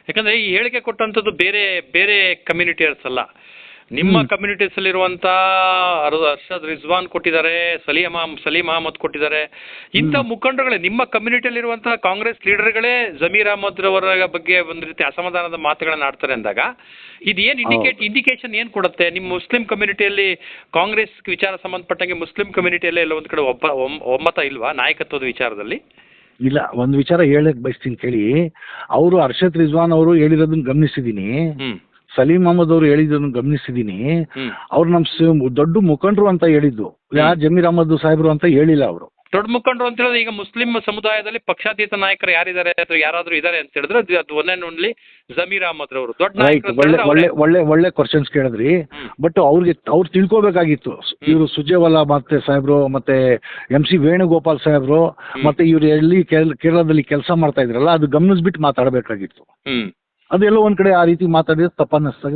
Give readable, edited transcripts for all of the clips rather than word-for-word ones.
ಯಾಕಂದ್ರೆ ಈ ಹೇಳಿಕೆ ಕೊಟ್ಟಂಥದ್ದು ಬೇರೆ ಬೇರೆ ಕಮ್ಯುನಿಟಿಯರ್ಸ್ ಅಲ್ಲ, ನಿಮ್ಮ ಕಮ್ಯುನಿಟೀಸ್ ಅಲ್ಲಿರುವಂತ ಅರ್ಷದ್ ರಿಜ್ವಾನ್ ಕೊಟ್ಟಿದ್ದಾರೆ, ಸಲೀಂ ಅಹಮದ್ ಕೊಟ್ಟಿದ್ದಾರೆ. ಇಂಥ ಮುಖಂಡರುಗಳೇ ನಿಮ್ಮ ಕಮ್ಯುನಿಟಿಯಲ್ಲಿರುವಂತಹ ಕಾಂಗ್ರೆಸ್ ಲೀಡರ್ಗಳೇ ಜಮೀರ್ ಅಹಮದ್ ರವರ ಬಗ್ಗೆ ಒಂದು ರೀತಿ ಅಸಮಾಧಾನದ ಮಾತುಗಳನ್ನ ಆಡ್ತಾರೆ ಅಂದಾಗ ಇದೇನು ಇಂಡಿಕೇಶನ್ ಏನು ಕೊಡುತ್ತೆ? ನಿಮ್ಮ ಮುಸ್ಲಿಂ ಕಮ್ಯುನಿಟಿಯಲ್ಲಿ ಕಾಂಗ್ರೆಸ್ ವಿಚಾರ ಸಂಬಂಧಪಟ್ಟಂಗೆ ಮುಸ್ಲಿಂ ಕಮ್ಯುನಿಟಿಯಲ್ಲೇ ಎಲ್ಲ ಒಂದು ಕಡೆ ಒಮ್ಮತ ಇಲ್ವಾ ನಾಯಕತ್ವದ ವಿಚಾರದಲ್ಲಿ? ಇಲ್ಲ, ಒಂದು ವಿಚಾರ ಹೇಳಕ್ ಬಯಸ್ತೀನಿ ಕೇಳಿ. ಅವರು ಅರ್ಷದ್ ರಿಜ್ವಾನ್ ಅವರು ಹೇಳಿರೋದನ್ನ ಗಮನಿಸಿದ್ದೀನಿ, ಸಲೀಂ ಅಹಮದ್ ಅವರು ಹೇಳಿದ್ದನ್ನು ಗಮನಿಸಿದ್ದೀನಿ. ಅವ್ರು ನಮ್ಮ ದೊಡ್ಡ ಮುಖಂಡರು ಅಂತ ಹೇಳಿದ್ದು, ಜಮೀರ್ ಅಹಮದ್ ಸಾಹೇಬ್ರು ಅಂತ ಹೇಳಿಲ್ಲ ಅವರು. ದೊಡ್ಡ ಮುಖಂಡರು ಅಂತ ಹೇಳಿದ್ರೆ ಈಗ ಮುಸ್ಲಿಂ ಸಮುದಾಯದಲ್ಲಿ ಪಕ್ಷಾತೀತ ನಾಯಕರು ಯಾರಿದ್ದಾರೆ ಅಥವಾ ಯಾರಾದ್ರೂ ಇದ್ದಾರೆ ಅಂತ ಹೇಳಿದ್ರೆ ಅದು one and only Zameer Ahmed ರವರು ದೊಡ್ಡ ಒಳ್ಳೆ ಕ್ವಶನ್ಸ್ ಕೇಳಿದ್ರಿ. ಬಟ್ ಅವ್ರು ತಿಳ್ಕೊಬೇಕಾಗಿತ್ತು, ಇವರು ಸುಜೇವಾಲಾ ಮತ್ತೆ ಸಾಹೇಬ್ರು ಮತ್ತೆ MC ವೇಣುಗೋಪಾಲ್ ಸಾಹೇಬ್ರು ಮತ್ತೆ ಇವ್ರು ಎಲ್ಲಿ ಕೇರಳದಲ್ಲಿ ಕೆಲಸ ಮಾಡ್ತಾ ಇದ್ರಲ್ಲ, ಅದು ಗಮನಿಸ್ಬಿಟ್ಟು ಮಾತಾಡಬೇಕಾಗಿತ್ತು. ಅದೆಲ್ಲೋ ಒಂದ್ ಕಡೆ ಆ ರೀತಿ ಮಾತಾಡಿದ್ರೆ ತಪ್ಪನ್ನಿಸ್ತಾ,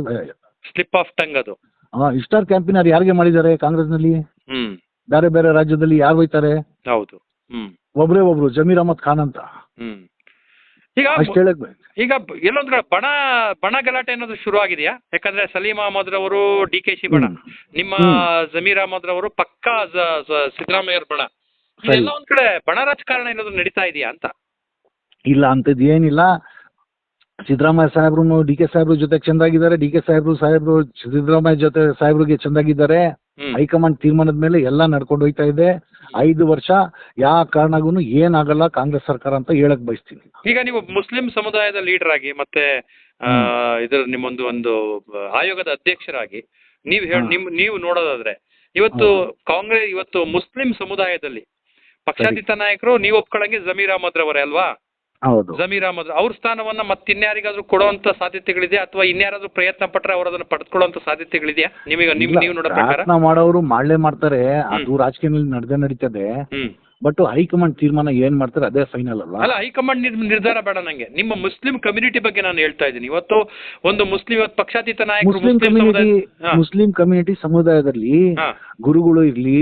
ಸ್ಲಿಪ್ ಆಫ್ ಟಂಗ್ ಅದು. ಇಫ್ತಾರ್ ಕ್ಯಾಂಪಿನರ್ ಯಾರಿಗೆ ಮಾಡಿದ್ದಾರೆ ಕಾಂಗ್ರೆಸ್ನಲ್ಲಿ? ಬೇರೆ ಬೇರೆ ರಾಜ್ಯದಲ್ಲಿ ಯಾರು ಹೋಯ್ತಾರೆ? ಹೌದು, ಒಬ್ರು ಜಮೀರ್ ಅಹಮದ್ ಖಾನ್ ಅಂತ. ಈಗ ಈಗ ಎಲ್ಲೊಂದ್ ಕಡೆ ಬಣ ಗಲಾಟೆ ಅನ್ನೋದು ಶುರು ಆಗಿದೆಯಾ? ಯಾಕಂದ್ರೆ ಸಲೀಂ ಅಹಮದ್ ರವರು DKC ಬಣ, ನಿಮ್ಮ ಜಮೀರ್ ಅಹಮದ್ ರವರು ಪಕ್ಕಾ ಸಿದ್ದರಾಮಯ್ಯರ ಬಣ, ಎಲ್ಲ ಒಂದ್ ಕಡೆ ಬಣ ರಾಜಕಾರಣ ಏನಾದ್ರು ನಡೀತಾ ಇದೆಯಾ ಅಂತ? ಇಲ್ಲ, ಅಂತದ್ದು ಏನಿಲ್ಲ. ಸಿದ್ದರಾಮಯ್ಯ ಸಾಹೇಬ್ರು DK ಸಾಹೇಬ್ರ ಜೊತೆ ಚೆಂದಾಗಿದ್ದಾರೆ, DK ಸಾಹೇಬ್ರು ಸಿದ್ದರಾಮಯ್ಯ ಜೊತೆ ಸಾಹೇಬ್ರಿಗೆ ಚೆಂದಾಗಿದ್ದಾರೆ. ಹೈಕಮಾಂಡ್ ತೀರ್ಮಾನದ ಮೇಲೆ ಎಲ್ಲ ನಡ್ಕೊಂಡು ಹೋಯ್ತಾ ಇದೆ. 5 ವರ್ಷ ಯಾವ ಕಾರಣಗೂ ಏನಾಗಲ್ಲ ಕಾಂಗ್ರೆಸ್ ಸರ್ಕಾರ ಅಂತ ಹೇಳಕ್ ಬಯಸ್ತೀನಿ. ಈಗ ನೀವು ಮುಸ್ಲಿಂ ಸಮುದಾಯದ ಲೀಡರ್ ಆಗಿ ಮತ್ತೆ ಇದ್ರ ನಿಮ್ಮೊಂದು ಒಂದು ಆಯೋಗದ ಅಧ್ಯಕ್ಷರಾಗಿ ನೀವು ನೋಡೋದಾದ್ರೆ ಇವತ್ತು ಮುಸ್ಲಿಂ ಸಮುದಾಯದಲ್ಲಿ ಪಕ್ಷಾತೀತ ನಾಯಕರು ನೀವು ಒಪ್ಕೊಳ್ಳಂಗೆ ಜಮೀರ್ ಅಹಮದ್ ರವರೇ ಅಲ್ವಾ? ಹೌದು, ಜಮೀರ್ ಅಹಮದ್ ಅವ್ರ ಸ್ಥಾನವನ್ನ ಮತ್ತಿನ್ಯಾರಿಗಾದ್ರೂ ಕೊಡುವಂತ ಸಾಧ್ಯತೆಗಳಿದೆಯಾ ಅಥವಾ ಇನ್ಯಾರಾದ್ರೂ ಪ್ರಯತ್ನ ಪಟ್ರೆ ಅವರು ಅದನ್ನ ಪಡೆದುಕೊಳ್ಳುವಂತ ಸಾಧ್ಯತೆಗಳಿದೆಯಾ? ನೀವು ನೋಡೋ ಪ್ರಕಾರ ಮಾಡೋರು ಮಾಡ್ತಾರೆ, ಅದು ರಾಜಕೀಯದಲ್ಲಿ ನಡೀತದೆ. ಬಟ್ ಹೈಕಮಾಂಡ್ ತೀರ್ಮಾನ ಏನ್ ಮಾಡ್ತಾರೆ ಅದೇ ಫೈನಲ್ ಅಲ್ಲ. ಅಲ್ಲ, ಹೈಕಮಾಂಡ್ ನಿರ್ಧಾರ ಬೇಡ ನಂಗೆ. ನಿಮ್ಮ ಮುಸ್ಲಿಂ ಕಮ್ಯುನಿಟಿ ಬಗ್ಗೆ ನಾನು ಹೇಳ್ತಾ ಇದ್ದೀನಿ. ಇವತ್ತು ಒಂದು ಮುಸ್ಲಿಂ ಪಕ್ಷಾತೀತ ನಾಯಕರು ಮುಸ್ಲಿಂ ಕಮ್ಯುನಿಟಿ ಸಮುದಾಯದಲ್ಲಿ ಗುರುಗಳು ಇರ್ಲಿ,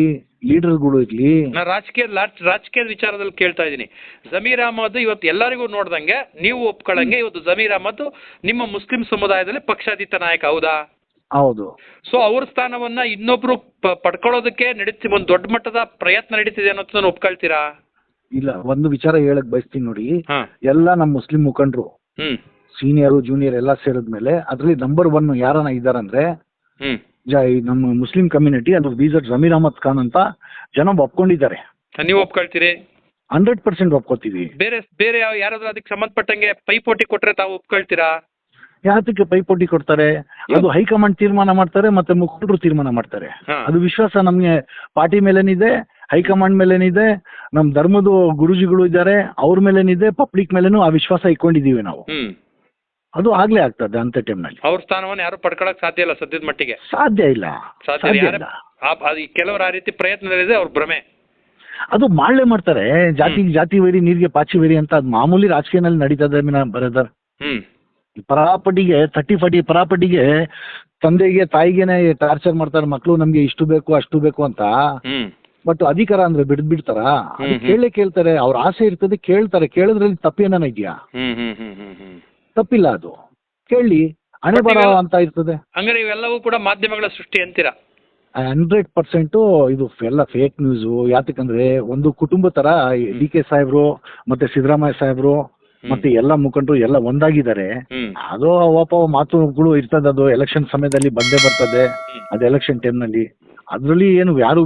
ಲೀಡರ್ಗಳು ಇರ್ಲಿ, ರಾಜಕೀಯದ ವಿಚಾರದಲ್ಲಿ ಕೇಳ್ತಾ ಇದ್ದೀನಿ. ಜಮೀರ್ ಅಹಮದ್ ಇವತ್ತು ಎಲ್ಲರಿಗೂ ನೋಡ್ದಂಗೆ ನೀವು ಒಪ್ಕೊಳ್ಳಂಗೆ ಇವತ್ತು ಜಮೀರ್ ಅಹಮದ್ ನಿಮ್ಮ ಮುಸ್ಲಿಂ ಸಮುದಾಯದಲ್ಲಿ ಪಕ್ಷಾತೀತ ನಾಯಕ, ಹೌದಾ? ಹೌದು. ಸೊ ಅವ್ರ ಸ್ಥಾನವನ್ನ ಇನ್ನೊಬ್ರು ಪಡ್ಕೊಳ್ಳೋದಕ್ಕೆ ಒಂದು ದೊಡ್ಡ ಮಟ್ಟದ ಪ್ರಯತ್ನ ನಡೀತಿದೆ ಅನ್ನೋದನ್ನ ಒಪ್ಕೊಳ್ತೀರಾ? ಇಲ್ಲ, ಒಂದು ವಿಚಾರ ಹೇಳಕ್ ಬಯಸ್ತೀನಿ ನೋಡಿ. ಎಲ್ಲ ನಮ್ಮ ಮುಸ್ಲಿಂ ಮುಖಂಡರು ಸೀನಿಯರ್ ಜೂನಿಯರ್ ಎಲ್ಲ ಸೇರಿದ್ಮೇಲೆ ಅದ್ರಲ್ಲಿ ನಂಬರ್ 1 ಯಾರನ್ನ ಇದಾರಂದ್ರೆ ನಮ್ಮ ಮುಸ್ಲಿಂ ಕಮ್ಯುನಿಟಿ, ಅದು ಬೀದರ್ ಜಮೀರ್ ಅಹಮದ್ ಖಾನ್ ಅಂತ ಜನ ಒಪ್ಕೊಂಡಿದ್ದಾರೆ. ನೀವು ಒಪ್ಕೊಳ್ತೀರಿ? 100% ಒಪ್ಕೋತೀವಿ. ಬೇರೆ ಯಾರಾದ್ರೂ ಅದಕ್ಕೆ ಸಂಬಂಧಪಟ್ಟಂಗೆ ಪೈಪೋಟಿ ಕೊಟ್ರೆ ತಾವು ಒಪ್ಕೊಳ್ತೀರಾ? ಯಾತಕ್ಕೆ ಪೈಪೋಟಿ ಕೊಡ್ತಾರೆ? ಅದು ಹೈಕಮಾಂಡ್ ತೀರ್ಮಾನ ಮಾಡ್ತಾರೆ, ಮತ್ತೆ ಮುಖಂಡರು ತೀರ್ಮಾನ ಮಾಡ್ತಾರೆ. ಅದು ವಿಶ್ವಾಸ ನಮ್ಗೆ ಪಾರ್ಟಿ ಮೇಲೇನಿದೆ, ಹೈಕಮಾಂಡ್ ಮೇಲೇನಿದೆ, ನಮ್ ಧರ್ಮದ ಗುರುಜಿಗಳು ಇದ್ದಾರೆ ಅವ್ರ ಮೇಲೇನಿದೆ, ಪಬ್ಲಿಕ್ ಮೇಲೇನು ಆ ವಿಶ್ವಾಸ ಇಟ್ಕೊಂಡಿದೀವಿ ನಾವು. ಅದು ಆಗ್ಲೇ ಆಗ್ತದೆ ಅಂತ ಟೈಮ್ನಲ್ಲಿ. ಅವ್ರ ಸ್ಥಾನವನ್ನು ಯಾರು ಪಡ್ಕೊಳಕ್ ಸಾಧ್ಯ ಇಲ್ಲ ಸದ್ಯದ ಮಟ್ಟಿಗೆ. ಸಾಧ್ಯ ಇಲ್ಲ. ಕೆಲವರು ಆ ರೀತಿ ಪ್ರಯತ್ನದಲ್ಲಿದೆ, ಅವ್ರ ಭ್ರಮೆ. ಅದು ಮಾಡ್ತಾರೆ. ಜಾತಿ ವೈರಿ ನೀರಿಗೆ ಪಾಚಿ ವೈರಿ ಅಂತ ಅದು ಮಾಮೂಲಿ ರಾಜಕೀಯದಲ್ಲಿ ನಡೀತದೆ ಬ್ರದರ್. ಪರಾಪಟಿಗೆ 30-40 ಪರಾಪಟಿಗೆ ತಂದೆಗೆ ತಾಯಿಗೆನೆ ಟಾರ್ಚರ್ ಮಾಡ್ತಾರೆ, ಮಕ್ಕಳು ನಮ್ಗೆ ಇಷ್ಟು ಬೇಕು ಅಷ್ಟು ಬೇಕು ಅಂತ. ಬಟ್ ಅಧಿಕಾರ ಅಂದ್ರೆ ಬಿಡ್ತಾರ? ಕೇಳ್ತಾರೆ, ಅವ್ರ ಆಸೆ ಇರ್ತದೆ, ಕೇಳ್ತಾರೆ. ಕೇಳಿದ್ರಲ್ಲಿ ತಪ್ಪೇನ ಇದೆಯಾ? ತಪ್ಪಿಲ್ಲ, ಅದು ಕೇಳಿ ಹಣೆ ಬರ ಅಂತ ಇರ್ತದೆ. ಹಂಗಾರೆ ಇವೆಲ್ಲವೂ ಕೂಡ ಮಾಧ್ಯಮಗಳ ಸೃಷ್ಟಿ ಅಂತೀರಾ? 100% ಇದು ಎಲ್ಲ ಫೇಕ್ ನ್ಯೂಸ್. ಯಾತಕ್ಕಂದ್ರೆ ಒಂದು ಕುಟುಂಬ ತರ DK ಸಾಹೇಬ್ರು ಮತ್ತೆ ಸಿದ್ದರಾಮಯ್ಯ ಸಾಹೇಬ್ರು ಮತ್ತೆ ಎಲ್ಲ ಮುಖಂಡರು ಎಲ್ಲ ಒಂದಾಗಿದ್ದಾರೆ. ಅದು ಮಾತುಗಳು ಇರ್ತದೆ, ಅದು ಎಲೆಕ್ಷನ್ ಸಮಯದಲ್ಲಿ ಬಂದೇ ಬರ್ತದೆ. ಅದು ಎಲೆಕ್ಷನ್ ಟೈಮ್ನಲ್ಲಿ ಅದ್ರಲ್ಲಿ ಏನು ಯಾರು